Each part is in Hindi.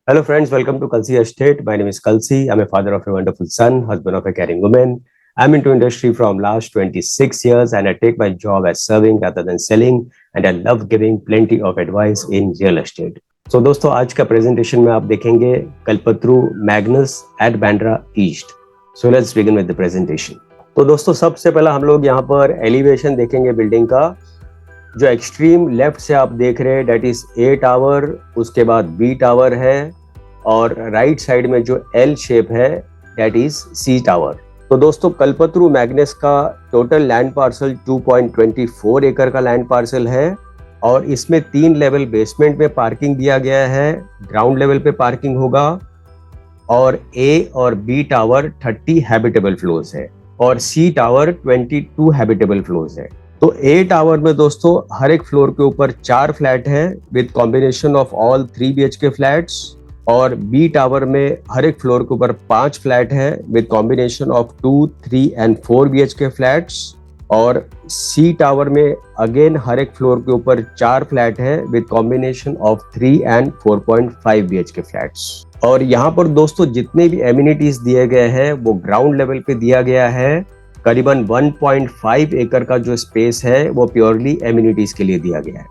Hello, friends. Welcome to Kalsi Estate. My name is Kalsi. I'm a father of a wonderful son, husband of a caring woman. I'm into industry from last 26 years, and I take my job as serving rather than selling. And I love giving plenty of advice in real estate. So दोस्तों आज का प्रेजेंटेशन में आप देखेंगे Kalpataru Magnus at Bandra east. So let's begin with the presentation. तो दोस्तों सबसे पहला हम लोग यहाँ पर एलिवेशन देखेंगे बिल्डिंग का. जो एक्सट्रीम लेफ्ट से आप देख रहे हैं डेट इज ए टावर, उसके बाद बी टावर है, और राइट साइड में जो एल शेप है डेट इज सी टावर. तो दोस्तों कल्पतरू मैग्नस का टोटल लैंड पार्सल 2.24 एकड़ का लैंड पार्सल है, और इसमें 3 लेवल बेसमेंट में पार्किंग दिया गया है. ग्राउंड लेवल पे पार्किंग होगा, और ए और बी टावर 30 हैबिटेबल फ्लोर्स है, और सी टावर 22 हैबिटेबल फ्लोर्स है. तो ए टावर में दोस्तों हर एक फ्लोर के ऊपर 4 फ्लैट है with combination of all 3 BHK flats, और बी टावर में हर एक फ्लोर के ऊपर 5 फ्लैट है with combination of 2, 3 and 4 BHK flats, और सी टावर में अगेन हर एक फ्लोर के ऊपर 4 फ्लैट है with combination of 3 and 4.5 BHK flats. और यहाँ पर दोस्तों जितने भी एमिनिटीज दिए गए हैं वो ग्राउंड लेवल पे दिया गया है. करीबन 1.5 एकड़ का जो स्पेस है वो प्योरली एमिनिटीज के लिए दिया गया है.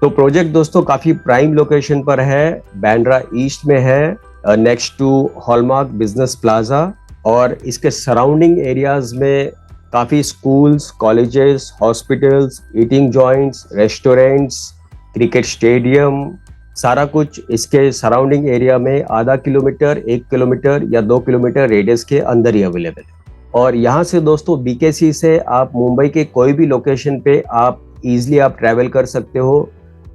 तो प्रोजेक्ट दोस्तों काफी प्राइम लोकेशन पर है, बैंड्रा ईस्ट में है, next to Hallmark business plaza, और इसके सराउंडिंग एरियाज में काफी schools, colleges, hospitals, eating joints, restaurants, cricket stadium, सारा कुछ इसके सराउंडिंग एरिया में आधा किलोमीटर, 1 किलोमीटर या 2 किलोमीटर रेडियस के अंदर ही अवेलेबल है. और यहाँ से दोस्तों बीकेसी से आप मुंबई के कोई भी लोकेशन पे आप इजीली आप ट्रैवल कर सकते हो,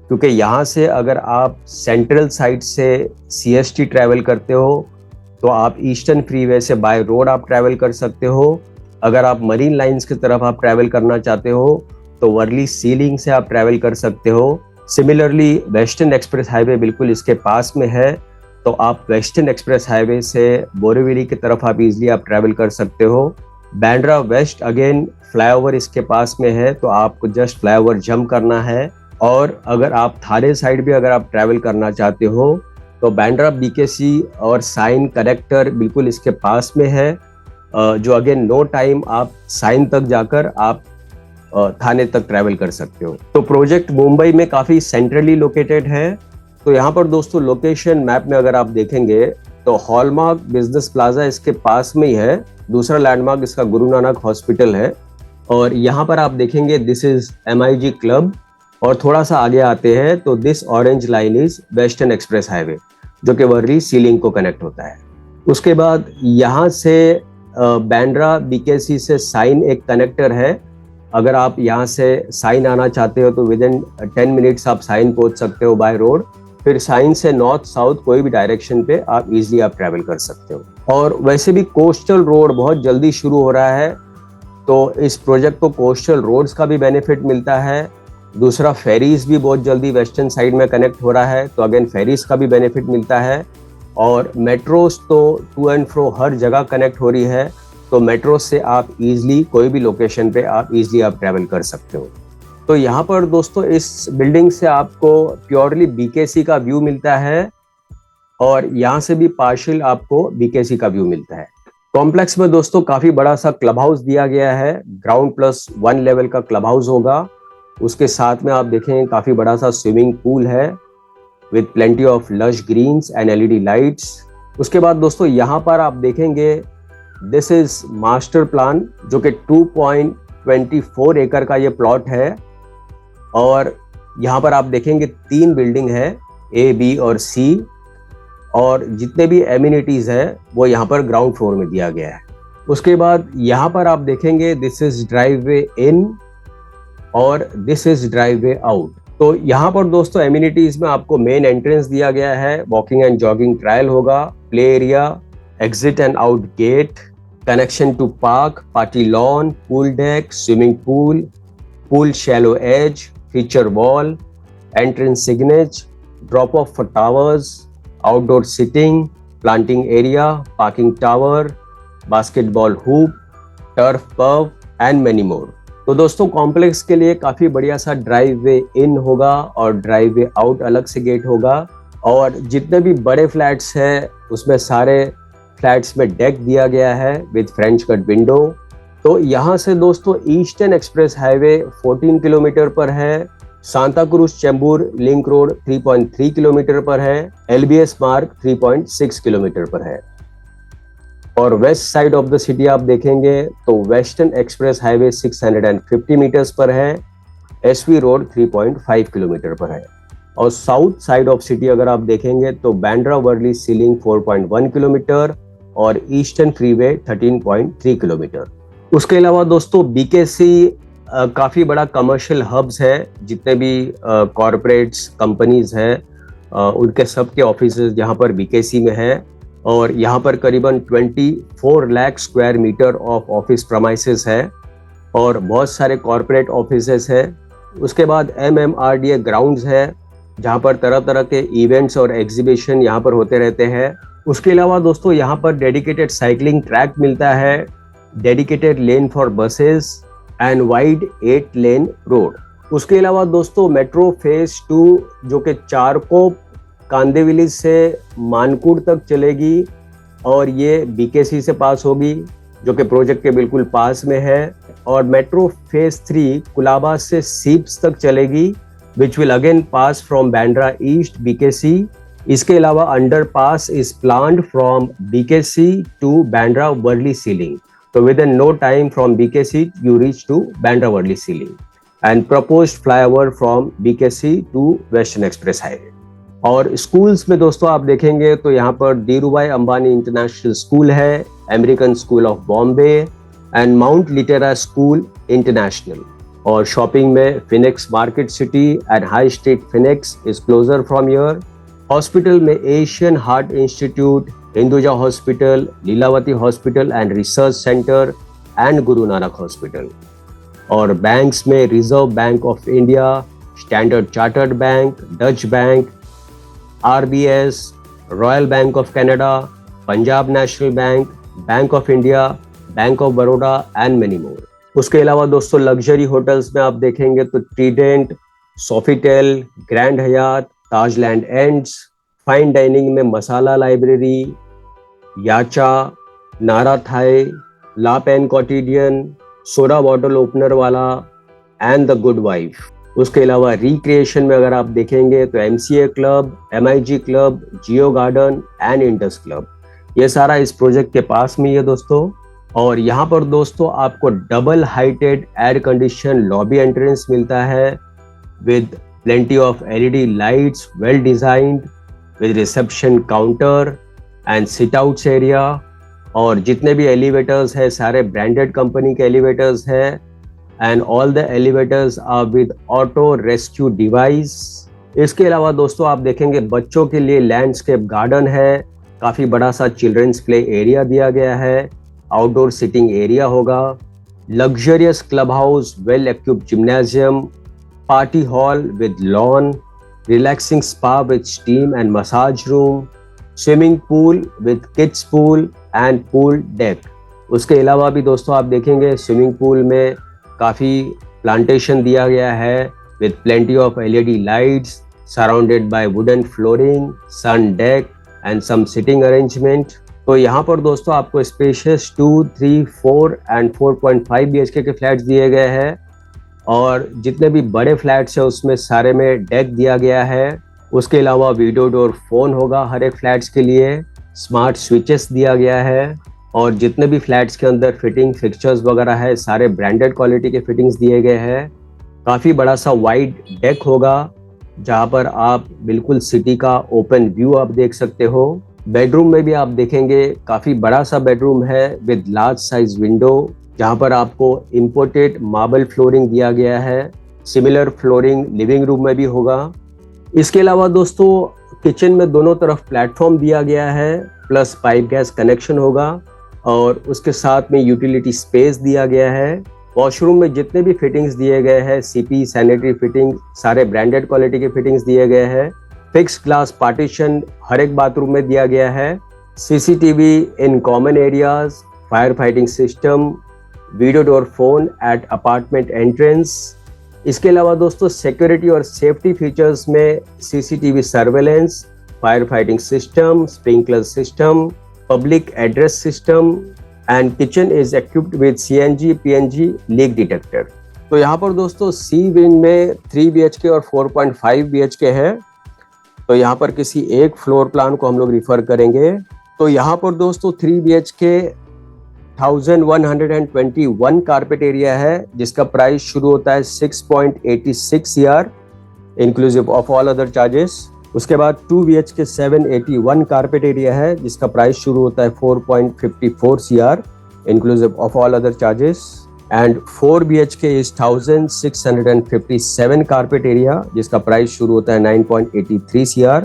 क्योंकि यहाँ से अगर आप सेंट्रल साइड से सीएसटी ट्रैवल करते हो तो आप ईस्टर्न फ्रीवे से बाय रोड आप ट्रैवल कर सकते हो. अगर आप मरीन लाइंस की तरफ आप ट्रैवल करना चाहते हो तो वर्ली सीलिंग से आप ट्रैवल कर सकते हो. सिमिलरली वेस्टर्न एक्सप्रेस हाईवे बिल्कुल इसके पास में है, तो आप वेस्टर्न एक्सप्रेस हाईवे से बोरीवली की तरफ आप इजीली आप ट्रैवल कर सकते हो. बैंड्रा वेस्ट अगेन फ्लाईओवर इसके पास में है, तो आपको जस्ट फ्लाईओवर जंप करना है. और अगर आप थाने साइड भी अगर आप ट्रैवल करना चाहते हो तो बैंड्रा बीकेसी और साइन कनेक्टर बिल्कुल इसके पास में है, जो अगेन नो टाइम आप साइन तक जाकर आप थाने तक ट्रैवल कर सकते हो. तो प्रोजेक्ट मुंबई में काफ़ी सेंट्रली लोकेटेड है. तो यहाँ पर दोस्तों लोकेशन मैप में अगर आप देखेंगे तो हॉलमार्क बिजनेस प्लाजा इसके पास में ही है. दूसरा लैंडमार्क इसका गुरु नानक हॉस्पिटल है, और यहाँ पर आप देखेंगे दिस इज MIG क्लब, और थोड़ा सा आगे आते हैं तो this orange line is western express highway जो कि वर्ली सीलिंग को कनेक्ट होता है. उसके बाद यहाँ से बैंड्रा बीकेसी से साइन एक कनेक्टर है. अगर आप यहाँ से साइन आना चाहते हो तो विद इन 10 मिनट्स आप साइन पहुँच सकते हो बाय रोड. फिर साइन से नॉर्थ साउथ कोई भी डायरेक्शन पे आप इजीली आप ट्रैवल कर सकते हो. और वैसे भी कोस्टल रोड बहुत जल्दी शुरू हो रहा है, तो इस प्रोजेक्ट को कोस्टल रोड्स का भी बेनिफिट मिलता है. दूसरा फेरीज भी बहुत जल्दी वेस्टर्न साइड में कनेक्ट हो रहा है, तो अगेन फेरीज का भी बेनिफिट मिलता है. और मेट्रोस तो टू एंड फ्रो हर जगह कनेक्ट हो रही है, तो मेट्रो से आप इजीली कोई भी लोकेशन पे आप इजीली आप ट्रैवल कर सकते हो. तो यहाँ पर दोस्तों इस बिल्डिंग से आपको प्योरली बीकेसी का व्यू मिलता है, और यहाँ से भी पार्शियल आपको बीकेसी का व्यू मिलता है. कॉम्प्लेक्स में दोस्तों काफी बड़ा सा क्लब हाउस दिया गया है. ग्राउंड +1 लेवल का क्लब हाउस होगा. उसके साथ में आप देखें काफी बड़ा सा स्विमिंग पूल है with plenty of lush greens and LED lights. उसके बाद दोस्तों यहाँ पर आप देखेंगे दिस इज मास्टर प्लान, जो कि 2.24 एकड़ का ये प्लॉट है. और यहाँ पर आप देखेंगे 3 बिल्डिंग है, A, B और C, और जितने भी एमिनिटीज है वो यहाँ पर ग्राउंड फ्लोर में दिया गया है. उसके बाद यहाँ पर आप देखेंगे दिस इज ड्राइववे इन और दिस इज ड्राइववे आउट. तो यहाँ पर दोस्तों एमिनिटीज में आपको मेन एंट्रेंस दिया गया है, वॉकिंग एंड जॉगिंग ट्रायल होगा, play area, exit and out gate, connection to park, party lawn, pool deck, swimming pool, pool shallow edge, feature wall, entrance signage, drop off for towers, outdoor sitting, planting area, parking tower, basketball hoop, turf pub and many more. तो दोस्तों कॉम्प्लेक्स के लिए काफी बढ़िया सा ड्राइव वे इन होगा और ड्राइव वे आउट अलग से गेट होगा. और जितने भी बड़े फ्लैट्स हैं उसमें सारे फ्लैट्स में डेक दिया गया है विद फ्रेंच कट विंडो। तो यहाँ से दोस्तों ईस्टर्न एक्सप्रेस हाईवे 14 किलोमीटर पर है, Santa cruise Chembur link road 3.3 kilometre पर है, एलबीएस मार्ग 3.6 किलोमीटर पर है। और west side of the city आप देखेंगे तो वेस्टर्न एक्सप्रेस हाईवे 650 मीटर्स पर है, एसवी रोड 3.5 किलोमीटर पर है। और साउथ साइड ऑफ सिटी अगर आप देखेंगे तो बांद्रा वर्ली सीलिंग 4.1 किलोमीटर और ईस्टर्न फ्रीवे 13.3 किलोमीटर। उसके अलावा दोस्तों बीकेसी काफी बड़ा कमर्शियल हब्स है, जितने भी कॉरपोरेट्स कंपनीज है उनके सबके ऑफिस यहाँ पर बीकेसी में है। और यहाँ पर करीबन 24 lakh square meter of office premises है और बहुत सारे कॉरपोरेट ऑफिसेस है। उसके बाद MMRDA ग्राउंड्स है जहाँ पर तरह तरह के इवेंट्स और एग्जीबिशन यहाँ पर होते रहते हैं। उसके अलावा दोस्तों यहाँ पर डेडिकेटेड साइकिलिंग ट्रैक मिलता है, dedicated lane for buses and wide 8 lane road. उसके अलावा दोस्तों मेट्रो फेज 2 जो कि चारकोप कांदिवली से मानकुड़ तक चलेगी और ये बीकेसी से पास होगी जो कि प्रोजेक्ट के बिल्कुल पास में है। और मेट्रो फेज 3 कुलाबा से सीप्स तक चलेगी which will again pass from Bandra east BKC. इसके अलावा under pass is planned from BKC to Bandra Worli sea link. तो with in no time from BKC you reach to Bandra Worli sea link and proposed flyover from BKC to western express highway. और स्कूल्स में दोस्तों आप देखेंगे तो यहाँ पर धीरूभाई अंबानी इंटरनेशनल स्कूल है, American school of Bombay and mount Litera school international. और शॉपिंग में Phoenix market city and high street Phoenix is closer from here. Hospital में Asian heart institute, Hinduja hospital, Lilavati hospital and research centre and Guru Nanak hospital. और बैंक्स में reserve bank of India, standard chartered bank, Deutsche bank, RBS, royal bank of Canada, Punjab national bank, bank of India, bank of Baroda and many more. उसके अलावा दोस्तों लग्जरी होटल्स में आप देखेंगे तो ट्रीडेंट, सोफिटेल, ग्रैंड हयात, ताजलैंड एंड्स। फाइन डाइनिंग में मसाला लाइब्रेरी, याचा, नारा थाई, ला पेन कॉटिडियन, सोडा बॉटल ओपनर वाला एंड द गुड वाइफ। उसके अलावा रिक्रिएशन में अगर आप देखेंगे तो MCA club, MIG club, Jio garden and Indus club, ये सारा इस प्रोजेक्ट के पास में ही है दोस्तों। और यहाँ पर दोस्तों आपको double heighted air condition lobby entrance मिलता है with plenty of LED lights, well designed with reception counter and sit outs area. और जितने भी एलिवेटर्स है सारे ब्रांडेड कंपनी के एलिवेटर्स है and all the elevators are with auto rescue device. इसके अलावा दोस्तों आप देखेंगे बच्चों के लिए लैंडस्केप गार्डन है, काफी बड़ा सा चिल्ड्रंस प्ले एरिया दिया गया है, आउटडोर सिटिंग एरिया होगा, luxurious club house, well equipped gymnasium, party hall with lawn, relaxing spa with steam and massage room, swimming pool with kids pool and pool deck. उसके अलावा भी दोस्तों आप देखेंगे स्विमिंग पूल में काफी प्लांटेशन दिया गया है with plenty of LED lights surrounded by wooden flooring, sun deck and some sitting arrangement। तो यहाँ पर दोस्तों आपको स्पेशियस 2, 3, 4 एंड 4.5 BHK के फ्लैट्स दिए गए हैं और जितने भी बड़े फ्लैट्स हैं उसमें सारे में डेक दिया गया है। उसके अलावा वीडियो डोर फोन होगा हर एक फ्लैट्स के लिए, स्मार्ट स्विचेस दिया गया है और जितने भी फ्लैट्स के अंदर फिटिंग फिक्चर्स वगैरह है सारे ब्रांडेड क्वालिटी के फिटिंग्स दिए गए हैं। काफ़ी बड़ा सा वाइड डेक होगा जहाँ पर आप बिल्कुल सिटी का ओपन व्यू आप देख सकते हो। बेडरूम में भी आप देखेंगे काफ़ी बड़ा सा बेडरूम है विद लार्ज साइज विंडो जहाँ पर आपको इम्पोर्टेड मार्बल फ्लोरिंग दिया गया है। सिमिलर फ्लोरिंग लिविंग रूम में भी होगा। इसके अलावा दोस्तों किचन में दोनों तरफ प्लेटफॉर्म दिया गया है प्लस पाइप गैस कनेक्शन होगा और उसके साथ में यूटिलिटी स्पेस दिया गया है। वॉशरूम में जितने भी फिटिंग्स दिए गए हैं CP सैनिटरी फिटिंग सारे ब्रांडेड क्वालिटी के फिटिंग्स दिए गए हैं। फिक्स ग्लास पार्टीशन हर एक बाथरूम में दिया गया है। CCTV in common areas, fire fighting system, video door phone at apartment entrance. इसके अलावा दोस्तों सिक्योरिटी और सेफ्टी फीचर्स में CCTV surveillance, fire fighting system, sprinkler system, public address system, and kitchen is equipped with CNG, PNG leak detector. तो यहाँ पर दोस्तों सी विंग में 3 BHK और 4.5 BHK है। तो यहाँ पर किसी एक फ्लोर प्लान को हम लोग रिफर करेंगे। तो यहाँ पर दोस्तों 3 BHK 1121 कारपेट एरिया है, जिसका प्राइस शुरू होता है 6.86 CR inclusive of all other charges. उसके बाद 2 BHK 781 कारपेट एरिया है, जिसका प्राइस शुरू होता है 4.54 CR inclusive of all other charges. And 4 BHK is 1657 carpet area, जिसका प्राइस शुरू होता है 9.83 CR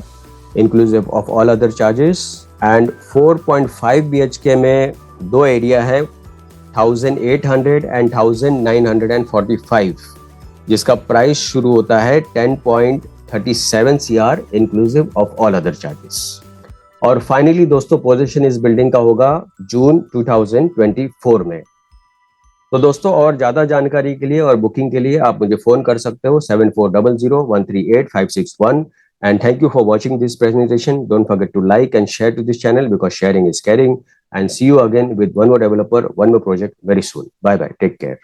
inclusive of all other charges. And 4.5 BHK में 2 एरिया है 1800 एंड 1945, जिसका प्राइस शुरू होता है 10.37 CR inclusive of all other charges. और फाइनली दोस्तों पोजीशन इस बिल्डिंग का होगा जून 2024 में। तो दोस्तों और ज्यादा जानकारी के लिए और बुकिंग के लिए आप मुझे फोन कर सकते हो 7400138561। And thank you for watching this presentation. Don't forget to like and share to this channel because sharing is caring. And see you again with one more developer, one more project very soon. Bye bye. Take care.